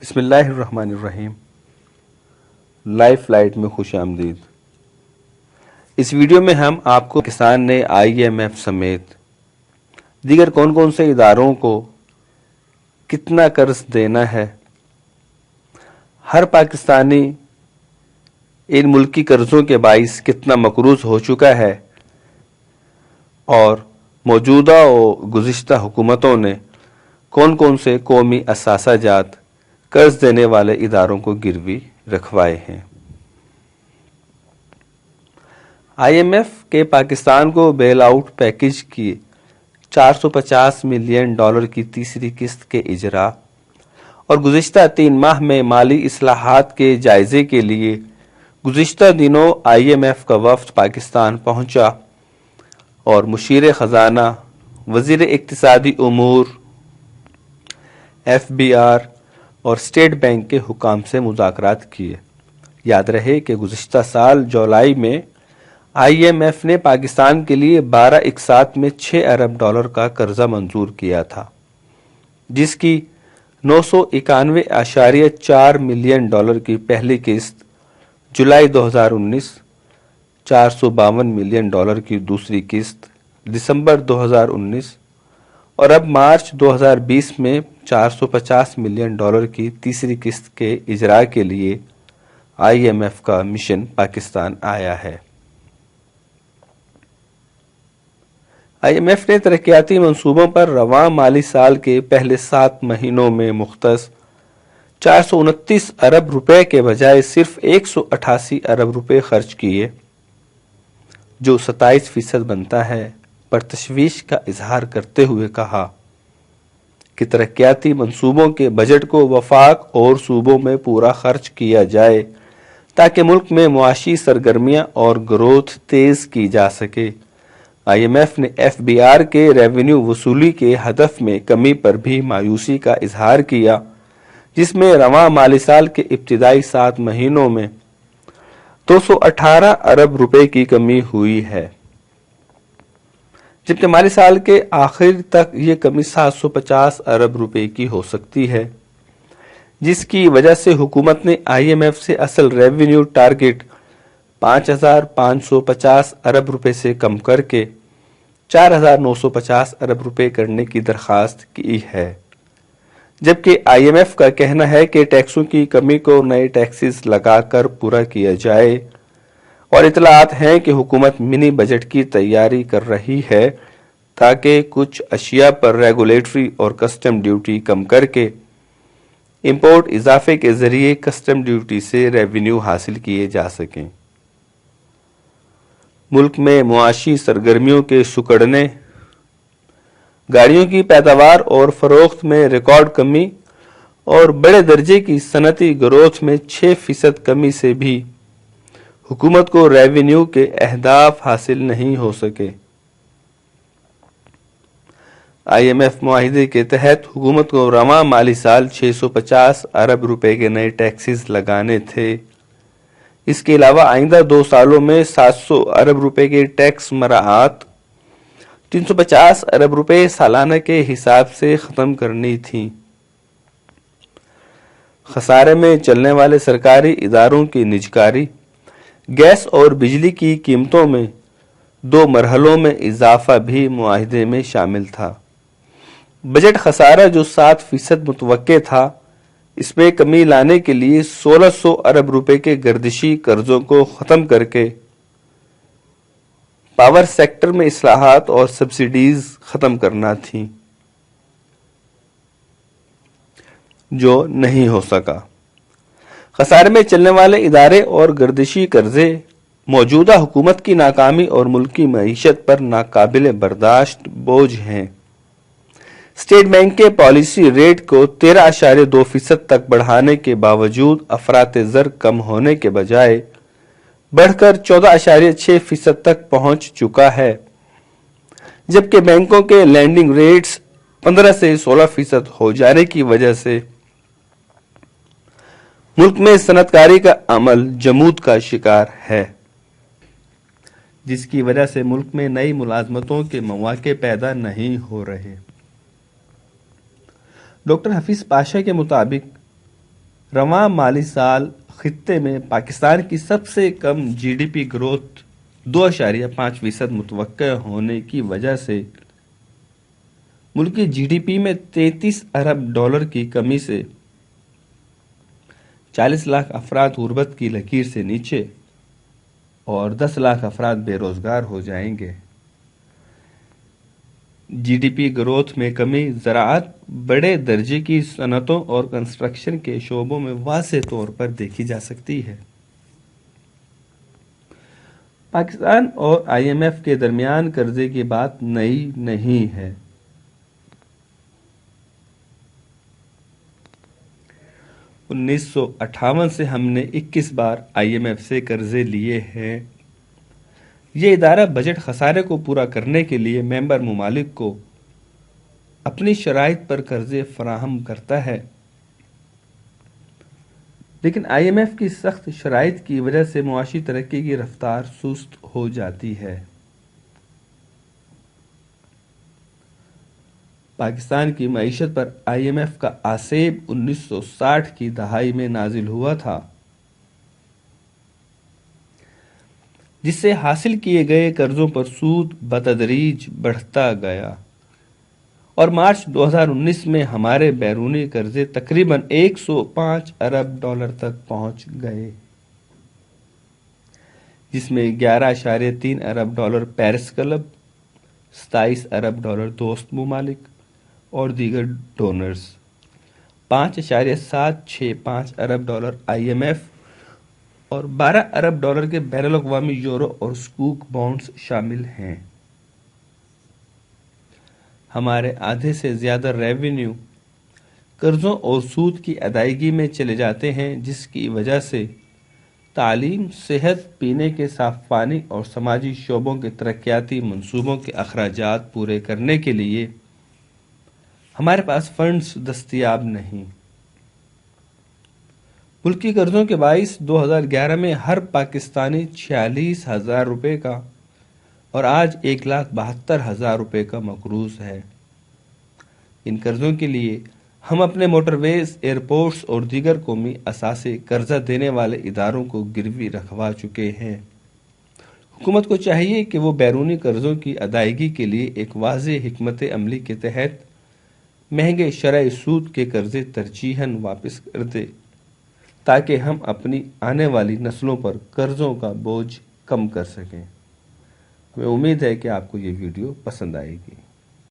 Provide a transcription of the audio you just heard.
بسم اللہ الرحمن الرحیم۔ لائف لائٹ میں خوش آمدید۔ اس ویڈیو میں ہم آپ کو پاکستان نے IMF سمیت دیگر کون کون سے اداروں کو کتنا قرض دینا ہے، ہر پاکستانی ان ملکی قرضوں کے باعث کتنا مقروض ہو چکا ہے، اور موجودہ و گزشتہ حکومتوں نے کون کون سے قومی اثاثہ جات قرض دینے والے اداروں کو گروی رکھوائے ہیں۔ IMF کے پاکستان کو بیل آؤٹ پیکج کی $450 ملین کی تیسری قسط کے اجراء اور گزشتہ 3 ماہ میں مالی اصلاحات کے جائزے کے لیے گزشتہ دنوں IMF کا وفد پاکستان پہنچا اور مشیر خزانہ، وزیر اقتصادی امور، FBR اور اسٹیٹ بینک کے حکام سے مذاکرات کیے۔ یاد رہے کہ گزشتہ سال جولائی میں IMF نے پاکستان کے لیے 12 اقساط میں $6 ارب کا قرضہ منظور کیا تھا، جس کی $991.4 ملین کی پہلی قسط جولائی 2019، $452 ملین کی دوسری قسط دسمبر 2019 اور اب مارچ 2020 میں $450 ملین کی تیسری قسط کے اجراء کے لیے IMF کا مشن پاکستان آیا ہے۔ IMF نے ترقیاتی منصوبوں پر رواں مالی سال کے پہلے 7 مہینوں میں مختص $429 ارب کے بجائے صرف $188 ارب خرچ کیے، جو 27% بنتا ہے، پر تشویش کا اظہار کرتے ہوئے کہا کہ ترقیاتی منصوبوں کے بجٹ کو وفاق اور صوبوں میں پورا خرچ کیا جائے تاکہ ملک میں معاشی سرگرمیاں اور گروتھ تیز کی جا سکے۔ IMF نے FBR کے ریونیو وصولی کے ہدف میں کمی پر بھی مایوسی کا اظہار کیا، جس میں رواں مالی سال کے ابتدائی 7 مہینوں میں $218 ارب کی کمی ہوئی ہے، جبکہ مالی سال کے آخر تک یہ کمی $750 ارب کی ہو سکتی ہے، جس کی وجہ سے حکومت نے IMF سے اصل ریونیو ٹارگٹ $5,550 ارب سے کم کر کے $4,950 ارب کرنے کی درخواست کی ہے، جبکہ IMF کا کہنا ہے کہ ٹیکسوں کی کمی کو نئے ٹیکسز لگا کر پورا کیا جائے، اور اطلاعات ہیں کہ حکومت منی بجٹ کی تیاری کر رہی ہے تاکہ کچھ اشیاء پر ریگولیٹری اور کسٹم ڈیوٹی کم کر کے امپورٹ اضافے کے ذریعے کسٹم ڈیوٹی سے ریونیو حاصل کیے جا سکیں۔ ملک میں معاشی سرگرمیوں کے سکڑنے، گاڑیوں کی پیداوار اور فروخت میں ریکارڈ کمی اور بڑے درجے کی صنعتی گروتھ میں 6% کمی سے بھی حکومت کو ریونیو کے اہداف حاصل نہیں ہو سکے۔ IMF معاہدے کے تحت حکومت کو رواں مالی سال $650 ارب کے نئے ٹیکسز لگانے تھے۔ اس کے علاوہ آئندہ 2 سالوں میں $700 ارب کے ٹیکس مراعات $350 ارب سالانہ کے حساب سے ختم کرنی تھیں۔ خسارے میں چلنے والے سرکاری اداروں کی نجکاری، گیس اور بجلی کی قیمتوں میں 2 مرحلوں میں اضافہ بھی معاہدے میں شامل تھا۔ بجٹ خسارہ جو 7% متوقع تھا، اس میں کمی لانے کے لیے $1,600 ارب کے گردشی قرضوں کو ختم کر کے پاور سیکٹر میں اصلاحات اور سبسڈیز ختم کرنا تھی، جو نہیں ہو سکا۔ خسارے میں چلنے والے ادارے اور گردشی قرضے موجودہ حکومت کی ناکامی اور ملکی معیشت پر ناقابل برداشت بوجھ ہیں۔ اسٹیٹ بینک کے پالیسی ریٹ کو 13.2% تک بڑھانے کے باوجود افراط زر کم ہونے کے بجائے بڑھ کر 14.6% تک پہنچ چکا ہے، جبکہ بینکوں کے لینڈنگ ریٹس 15 سے 16% ہو جانے کی وجہ سے ملک میں صنعت کاری کا عمل جمود کا شکار ہے، جس کی وجہ سے ملک میں نئی ملازمتوں کے مواقع پیدا نہیں ہو رہے۔ ڈاکٹر حفیظ پاشا کے مطابق رواں مالی سال خطے میں پاکستان کی سب سے کم جی ڈی پی گروتھ 2.5% متوقع ہونے کی وجہ سے ملکی جی ڈی پی میں 33 ارب ڈالر کی کمی سے 40 لاکھ افراد غربت کی لکیر سے نیچے اور 10 لاکھ افراد بے روزگار ہو جائیں گے۔ جی ڈی پی گروتھ میں کمی زراعت، بڑے درجے کی صنعتوں اور کنسٹرکشن کے شعبوں میں واضح طور پر دیکھی جا سکتی ہے۔ پاکستان اور آئی ایم ایف کے درمیان قرضے کی بات نئی نہیں ہے۔ 1958 سے ہم نے 21 بار آئی ایم ایف سے قرضے لیے ہیں۔ یہ ادارہ بجٹ خسارے کو پورا کرنے کے لیے ممبر ممالک کو اپنی شرائط پر قرضے فراہم کرتا ہے، لیکن آئی ایم ایف کی سخت شرائط کی وجہ سے معاشی ترقی کی رفتار سست ہو جاتی ہے۔ پاکستان کی معیشت پر آئی ایم ایف کا آسیب 1960 کی دہائی میں نازل ہوا تھا، جس سے حاصل کیے گئے قرضوں پر سود بتدریج بڑھتا گیا اور مارچ 2019 میں ہمارے بیرونی قرضے تقریباً 105 ارب ڈالر تک پہنچ گئے، جس میں 11.3 ارب ڈالر پیرس کلب، 27 ارب ڈالر دوست ممالک اور دیگر ڈونرز، 5.765 ارب ڈالر آئی ایم ایف اور 12 ارب ڈالر کے بین الاقوامی یورو اور سکوک بانڈز شامل ہیں۔ ہمارے آدھے سے زیادہ ریونیو قرضوں اور سود کی ادائیگی میں چلے جاتے ہیں، جس کی وجہ سے تعلیم، صحت، پینے کے صاف پانی اور سماجی شعبوں کے ترقیاتی منصوبوں کے اخراجات پورے کرنے کے لیے ہمارے پاس فنڈز دستیاب نہیں۔ ملکی قرضوں کے باعث 2011 میں ہر پاکستانی 46,000 روپے کا اور آج 1,72,000 روپے کا مقروض ہے۔ ان قرضوں کے لیے ہم اپنے موٹر ویز، ایئرپورٹس اور دیگر قومی اثاثے قرضہ دینے والے اداروں کو گروی رکھوا چکے ہیں۔ حکومت کو چاہیے کہ وہ بیرونی قرضوں کی ادائیگی کے لیے ایک واضح حکمت عملی کے تحت مہنگے شرعی سود کے قرضے ترجیحاً واپس کر دے، تاکہ ہم اپنی آنے والی نسلوں پر قرضوں کا بوجھ کم کر سکیں۔ ہمیں امید ہے کہ آپ کو یہ ویڈیو پسند آئے گی۔